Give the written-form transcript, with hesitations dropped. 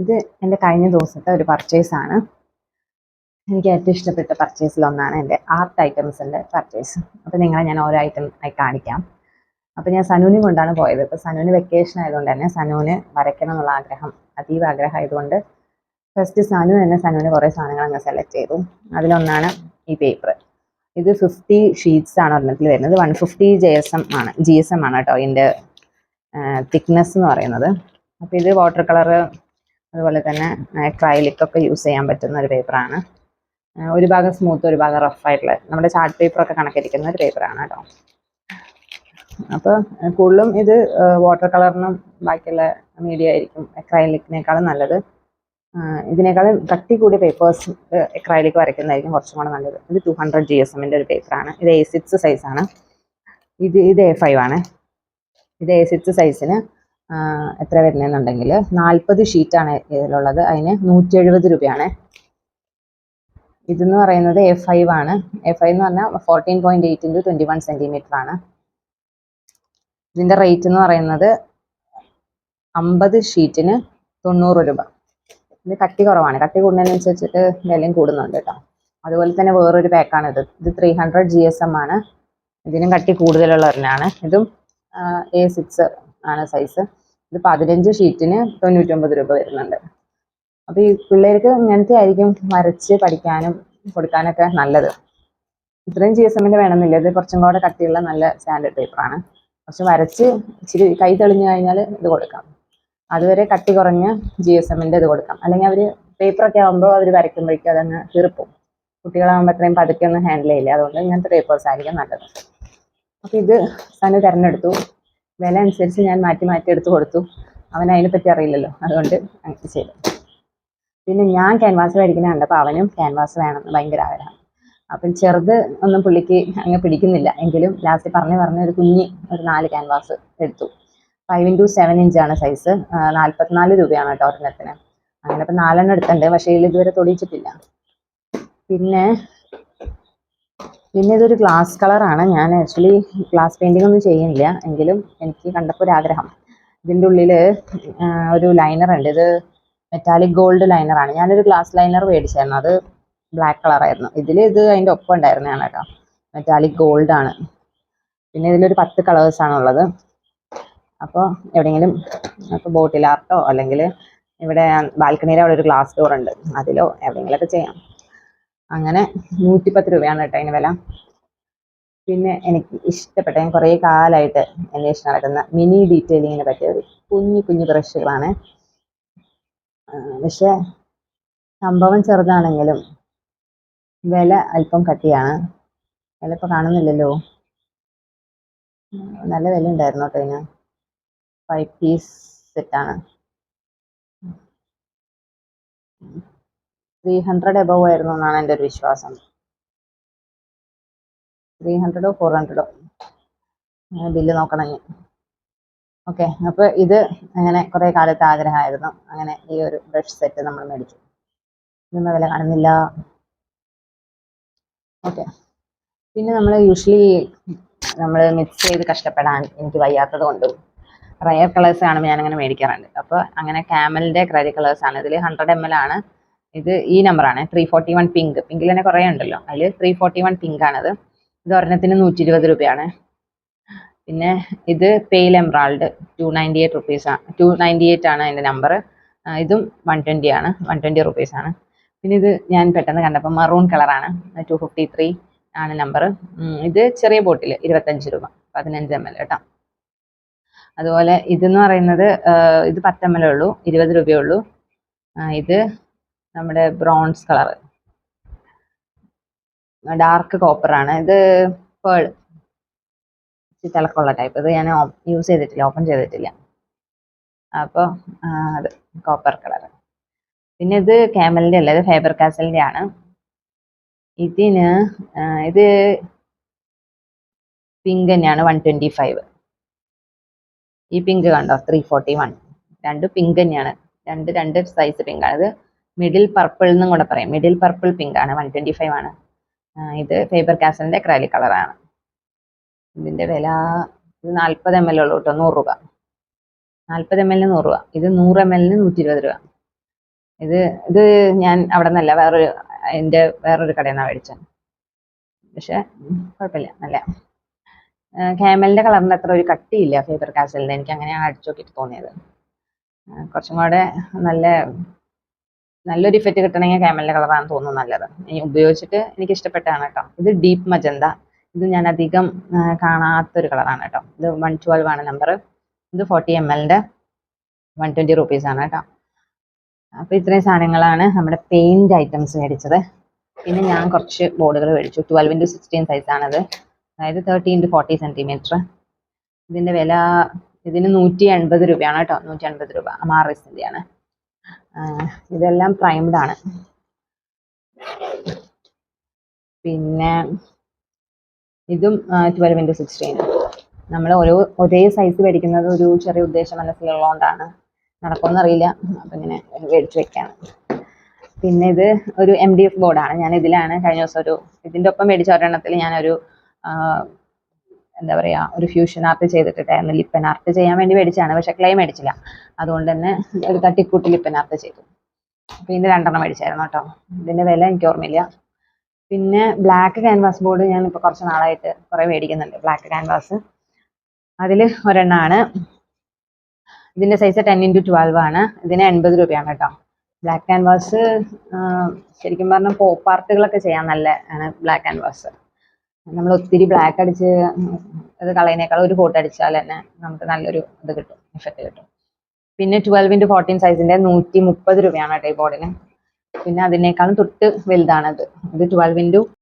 ഇത് എൻ്റെ കഴിഞ്ഞ ദിവസത്തെ ഒരു പർച്ചേസാണ്. എനിക്ക് ഏറ്റവും ഇഷ്ടപ്പെട്ട പർച്ചേസിലൊന്നാണ് എൻ്റെ ആർട്ട് ഐറ്റംസിൻ്റെ പർച്ചേസ്. അപ്പോൾ നിങ്ങളെ ഞാൻ ഓരോ ഐറ്റം ആയി കാണിക്കാം. അപ്പോൾ ഞാൻ സനൂനും കൊണ്ടാണ് പോയത്. ഇപ്പോൾ സനൂന് വെക്കേഷൻ ആയതുകൊണ്ട് തന്നെ സനൂന് വരയ്ക്കണം എന്നുള്ള ആഗ്രഹം, അതീവ ആഗ്രഹമായതുകൊണ്ട് ഫസ്റ്റ് സനൂന് കുറേ സാധനങ്ങൾ അങ്ങ് സെലക്ട് ചെയ്തു. അതിലൊന്നാണ് ഈ പേപ്പർ. ഇത് 50 ഷീറ്റ്സ് ആണ് ഒരെണ്ണത്തിൽ വരുന്നത്. 150 GSM ആണ് കേട്ടോ ഇതിൻ്റെ തിക്നെസ് എന്ന് പറയുന്നത്. അപ്പോൾ ഇത് വാട്ടർ കളർ അതുപോലെ തന്നെ അക്രൈലിക് ഒക്കെ യൂസ് ചെയ്യാൻ പറ്റുന്ന ഒരു പേപ്പറാണ്. ഒരു ഭാഗം സ്മൂത്ത്, ഒരു ഭാഗം റഫായിട്ടുള്ള നമ്മുടെ ചാർട്ട് പേപ്പറൊക്കെ കണക്കിരിക്കുന്ന ഒരു പേപ്പറാണ് കേട്ടോ. അപ്പോൾ കൂടുതലും ഇത് വാട്ടർ കളറിനും ബാക്കിയുള്ള മീഡിയ ആയിരിക്കും അക്രൈലിക്കിനേക്കാളും നല്ലത്. ഇതിനേക്കാളും കട്ടി കൂടിയ പേപ്പേഴ്സ് അക്രൈലിക് വരയ്ക്കുന്നതായിരിക്കും കുറച്ചും കൂടെ നല്ലത്. ഇത് 200 GSMൻ്റെ ഒരു പേപ്പറാണ്. ഇത് A6 സൈസാണ്. ഇത് A5 ആണ്. ഇത് A6 സൈസിന് എത്ര വരുന്നതെന്നുണ്ടെങ്കിൽ 40 ഷീറ്റാണ് ഇതിലുള്ളത്. അതിന് 170 രൂപയാണ്. ഇതെന്ന് പറയുന്നത് A5 ആണ്. A5 എന്ന് പറഞ്ഞാൽ 14.8 × 21 സെൻറ്റിമീറ്റർ ആണ്. ഇതിൻ്റെ റേറ്റ് എന്ന് പറയുന്നത് 50 ഷീറ്റിന് 90 രൂപ. ഇത് കട്ടി കുറവാണ്. കട്ടി കൂടുന്നതിനനുസരിച്ചിട്ട് വിലയും കൂടുന്നുണ്ട് കേട്ടോ. അതുപോലെ തന്നെ വേറൊരു പാക്കാണിത്. ഇത് 300 GSM ആണ്. ഇതിനും കട്ടി കൂടുതലുള്ള ഒരെണ്ണമാണ്. ഇതും A6 ആണ് സൈസ്. ഇത് 15 ഷീറ്റിന് 99 രൂപ വരുന്നുണ്ട്. അപ്പോൾ ഈ പിള്ളേർക്ക് ഇങ്ങനത്തെ ആയിരിക്കും വരച്ച് പഠിക്കാനും കൊടുക്കാനൊക്കെ നല്ലത്. ഇത്രയും GSMൻ്റെ വേണമെന്നില്ല. ഇത് കുറച്ചും കൂടെ കട്ടിയുള്ള നല്ല സ്റ്റാൻഡേർഡ് പേപ്പറാണ്. പക്ഷെ വരച്ച് ഇച്ചിരി കൈ തെളിഞ്ഞു കഴിഞ്ഞാൽ ഇത് കൊടുക്കാം. അതുവരെ കട്ടി കുറഞ്ഞ GSMൻ്റെ ഇത് കൊടുക്കാം. അല്ലെങ്കിൽ അവർ പേപ്പറൊക്കെ ആകുമ്പോൾ അവർ വരയ്ക്കുമ്പോഴേക്കും അതങ്ങ് തീർപ്പും. കുട്ടികളാകുമ്പോൾ അത്രയും പതുക്കെ ഒന്നും ഹാൻഡിൽ ചെയ്യില്ല. അതുകൊണ്ട് ഇങ്ങനത്തെ പേപ്പേഴ്സ് ആയിരിക്കും നല്ലത്. അപ്പോൾ ഇത് സനു തിരഞ്ഞെടുത്തു. വില അനുസരിച്ച് ഞാൻ മാറ്റി എടുത്ത് കൊടുത്തു. അവൻ അതിനെപ്പറ്റി അറിയില്ലല്ലോ, അതുകൊണ്ട് അങ്ങനെ ചെയ്തു. പിന്നെ ഞാൻ ക്യാൻവാസ് മേടിക്കുന്ന കണ്ടപ്പോൾ അവനും ക്യാൻവാസ് വേണമെന്ന് ഭയങ്കര ആഗ്രഹം. അപ്പം ചെറുത് ഒന്നും പുള്ളിക്ക് അങ്ങ് പിടിക്കുന്നില്ല. എങ്കിലും ലാസ്റ്റ് പറഞ്ഞ് ഒരു 4 ക്യാൻവാസ് എടുത്തു. 5 × 7 ഇഞ്ചാണ് സൈസ്. 44 രൂപയാണ് കേട്ടോ ഒരെണ്ണത്തിന്. അങ്ങനെ ഇപ്പം 4 എണ്ണം എടുത്തിട്ടുണ്ട്. പക്ഷേ ഇതിൽ ഇതുവരെ തൊടിയിച്ചിട്ടില്ല. പിന്നെ ഇതൊരു ഗ്ലാസ് കളറാണ്. ഞാൻ ആക്ച്വലി ഗ്ലാസ് പെയിൻറ്റിംഗ് ഒന്നും ചെയ്യുന്നില്ല. എങ്കിലും എനിക്ക് കണ്ടപ്പോൾ ഒരു ആഗ്രഹം. ഇതിൻ്റെ ഉള്ളിൽ ഒരു ലൈനർ ഉണ്ട്. ഇത് മെറ്റാലിക് ഗോൾഡ് ലൈനറാണ്. ഞാനൊരു ഗ്ലാസ് ലൈനർ മേടിച്ചായിരുന്നു. അത് ബ്ലാക്ക് കളറായിരുന്നു. ഇത് അതിൻ്റെ ഒപ്പം ഉണ്ടായിരുന്നതാണ് കേട്ടോ. മെറ്റാലിക് ഗോൾഡ് ആണ്. പിന്നെ ഇതിലൊരു 10 കളേഴ്സാണുള്ളത്. അപ്പോൾ എവിടെയെങ്കിലും ഇപ്പോൾ ബോട്ടിൽ ആർട്ടോ അല്ലെങ്കിൽ ഇവിടെ ബാൽക്കണിയിൽ അവിടെ ഒരു ഗ്ലാസ് ഡോർ ഉണ്ട്, അതിലോ എവിടെയെങ്കിലുമൊക്കെ ചെയ്യാം. അങ്ങനെ 110 രൂപയാണ് കേട്ടോ അതിന് വില. പിന്നെ എനിക്ക് ഇഷ്ടപ്പെട്ട, ഞാൻ കുറേ കാലമായിട്ട് അന്വേഷിച്ച് നടക്കുന്ന മിനി ഡീറ്റെയിലിങ്ങിനെ പറ്റിയ ഒരു കുഞ്ഞു ബ്രഷുകളാണ്. പക്ഷെ സംഭവം ചെറുതാണെങ്കിലും വില അല്പം കട്ടിയാണ്. വില ഇപ്പോൾ കാണുന്നില്ലല്ലോ. നല്ല വില ഉണ്ടായിരുന്നു കേട്ടോ ഇതിന്. 5 പീസ് സെറ്റാണ്. 300 എബവ് ആയിരുന്നു എന്നാണ് എൻ്റെ ഒരു വിശ്വാസം. 300 400 ബില്ല് നോക്കണമെങ്കിൽ. ഓക്കെ, അപ്പോൾ ഇത് അങ്ങനെ കുറേ കാലത്തെ ആഗ്രഹമായിരുന്നു. അങ്ങനെ ഈ ഒരു ബ്രഷ് സെറ്റ് നമ്മൾ മേടിച്ചു. ഇതൊന്നും വില കാണുന്നില്ല. ഓക്കെ, പിന്നെ നമ്മൾ യൂഷ്വലി മിക്സ് ചെയ്ത് കഷ്ടപ്പെടാൻ എനിക്ക് വയ്യാത്തത് കൊണ്ടും റയർ കളേഴ്സ് കാണുമ്പോൾ ഞാനങ്ങനെ മേടിക്കാറുണ്ട്. അപ്പോൾ അങ്ങനെ ക്യാമലിൻ്റെ ക്രെഡിറ്റ് കളേഴ്സാണ്. ഇതിൽ 100 ml ആണ്. ഇത് ഈ നമ്പറാണ് 341 പിങ്ക്. പിങ്കിൽ തന്നെ കുറേ ഉണ്ടല്ലോ. അതിൽ 341 പിങ്കാണിത്. ഇത് ഒരെണ്ണത്തിന് 120 രൂപയാണ്. പിന്നെ ഇത് പെയിൽ എംറാൾഡ് 298 റുപ്പീസാണ്. 298 ആണ് അതിൻ്റെ നമ്പർ. ഇതും 120 ആണ്. 120 റുപ്പീസാണ്. പിന്നെ ഇത് ഞാൻ പെട്ടെന്ന് കണ്ടപ്പോൾ മറൂൺ കളറാണ്. 253 ആണ് നമ്പർ. ഇത് ചെറിയ ബോട്ടിൽ 25 രൂപ, 15 ml കേട്ടോ. അതുപോലെ ഇതെന്ന് പറയുന്നത് ഇത് 10 ml ഉള്ളൂ, 20 രൂപയേ ഉള്ളൂ. ഇത് നമ്മുടെ ബ്രോൺസ് കളർ, ഡാർക്ക് കോപ്പറാണ്. ഇത് പേൾ തിളക്കമുള്ള ടൈപ്പ്. ഇത് ഞാൻ യൂസ് ചെയ്തിട്ടില്ല, ഓപ്പൺ ചെയ്തിട്ടില്ല. അപ്പോൾ അത് കോപ്പർ കളർ. പിന്നെ ഇത് ക്യാമലിൻ്റെ അല്ല, ഇത് ഫേബർ കാസലിൻ്റെ ആണ്. ഇത് പിങ്ക് തന്നെയാണ്, 125. ഈ പിങ്ക് കണ്ടോ, 341. രണ്ടും പിങ്ക് തന്നെയാണ്. രണ്ട് സൈസ് പിങ്കാണ്. ഇത് മിഡിൽ പർപ്പിൾ എന്നും കൂടെ പറയും. മിഡിൽ പർപ്പിൾ പിങ്ക് ആണ്, 125 ആണ്. ഇത് ഫേബർ കാസലിൻ്റെ അക്രൈലിക് കളറാണ്. ഇതിൻ്റെ വില ഇത് 40 ml ഉള്ളൂ കേട്ടോ, 100 രൂപ. 40 ml 100 രൂപ. ഇത് 100 ml 120 രൂപ. ഇത് ഇത് ഞാൻ അവിടെ നിന്നല്ല വേറൊരു കടയിൽ നിന്നാണ് മേടിച്ചത്. പക്ഷെ കുഴപ്പമില്ല, നല്ല ക്യാമലിന്റെ കളറിന്റെ അത്ര ഒരു കട്ടിയില്ല ഫേബർ കാസലിന്റെ. എനിക്ക് അങ്ങനെയാണ് അടിച്ചു നോക്കിയിട്ട് തോന്നിയത്. കുറച്ചും കൂടെ നല്ലൊരു ഇഫക്റ്റ് കിട്ടണമെങ്കിൽ ക്യാമലിന്റെ കളറാണ് തോന്നുന്നു നല്ലത്. ഉപയോഗിച്ചിട്ട് എനിക്ക് ഇഷ്ടപ്പെട്ടാണ് കേട്ടോ. ഇത് ഡീപ്പ് മജന്ത. ഇത് ഞാൻ അധികം കാണാത്തൊരു കളറാണ് കേട്ടോ. ഇത് 112 ആണ് നമ്പർ. ഇത് 40 ml 120 rupees കേട്ടോ. അപ്പൊ ഇത്രയും സാധനങ്ങളാണ് നമ്മുടെ പെയിന്റ് ഐറ്റംസ് മേടിച്ചത്. പിന്നെ ഞാൻ കുറച്ച് ബോർഡുകൾ മേടിച്ചു. 12x16 സൈസാണത്, അതായത് 30x40 സെന്റിമീറ്റർ. ഇതിന്റെ വില ഇതിന് 180 രൂപയാണ് കേട്ടോ. 180 രൂപ അമാറിസിന്റെ ആണ്. ഇതെല്ലാം പ്രൈംഡ് ആണ്. പിന്നെ ഇതും 12x16. നമ്മൾ ഒരേ സൈസ് മേടിക്കുന്നത് ഒരു ചെറിയ ഉദ്ദേശം മനസ്സിലുള്ളതുകൊണ്ടാണ്. നടക്കുമെന്നറിയില്ല, അപ്പം ഇങ്ങനെ മേടിച്ചു വെക്കാണ്. പിന്നെ ഇത് ഒരു MDF ബോർഡാണ്. ഞാൻ ഇതിലാണ് കഴിഞ്ഞ ദിവസം ഇതിൻ്റെ ഒപ്പം മേടിച്ച ഒരെണ്ണത്തിൽ ഞാനൊരു എന്താ പറയുക, ഒരു ഫ്യൂഷൻ ആർട്ട് ചെയ്തിട്ടായിരുന്നു. ലിപ്പൻ ആർട്ട് ചെയ്യാൻ വേണ്ടി മേടിച്ചാണ്, പക്ഷെ ക്ലേ മേടിച്ചില്ല. അതുകൊണ്ട് തന്നെ ഒരു തട്ടിക്കൂട്ടി ലിപ്പൻ ആർട്ട് ചെയ്തു. അപ്പോൾ ഇതിൻ്റെ 2 മേടിച്ചായിരുന്നു കേട്ടോ. ഇതിൻ്റെ വില എനിക്ക് ഓർമ്മയില്ല. പിന്നെ ബ്ലാക്ക് ക്യാൻവാസ് ബോർഡ് ഞാൻ ഇപ്പോൾ കുറച്ച് നാളായിട്ട് കുറേ മേടിക്കുന്നുണ്ട്. ബ്ലാക്ക് ക്യാൻവാസ് അതിൽ ഒരെണ്ണമാണ്. ഇതിൻ്റെ സൈസ് 10x12 ആണ്. ഇതിന് 80 രൂപയാണ് കേട്ടോ. ബ്ലാക്ക് ക്യാൻവാസ് ശരിക്കും പറഞ്ഞാൽ പോപ്പ് ആർട്ടുകളൊക്കെ ചെയ്യാൻ നല്ല ആണ് ബ്ലാക്ക് ക്യാൻവാസ്. നമ്മൾ ഒത്തിരി ബ്ലാക്ക് അടിച്ച് അത് കളയുന്നേക്കാൾ ഒരു കോട്ട് അടിച്ചാൽ തന്നെ നമുക്ക് നല്ലൊരു ഇത് കിട്ടും, ഇഫക്റ്റ് കിട്ടും. പിന്നെ 12x14 സൈസിന്റെ 130 രൂപയാണ് കേട്ടോ ഈ ബോർഡിന്. പിന്നെ അതിനേക്കാളും തൊട്ട് വലുതാണത്. ഇത് 12x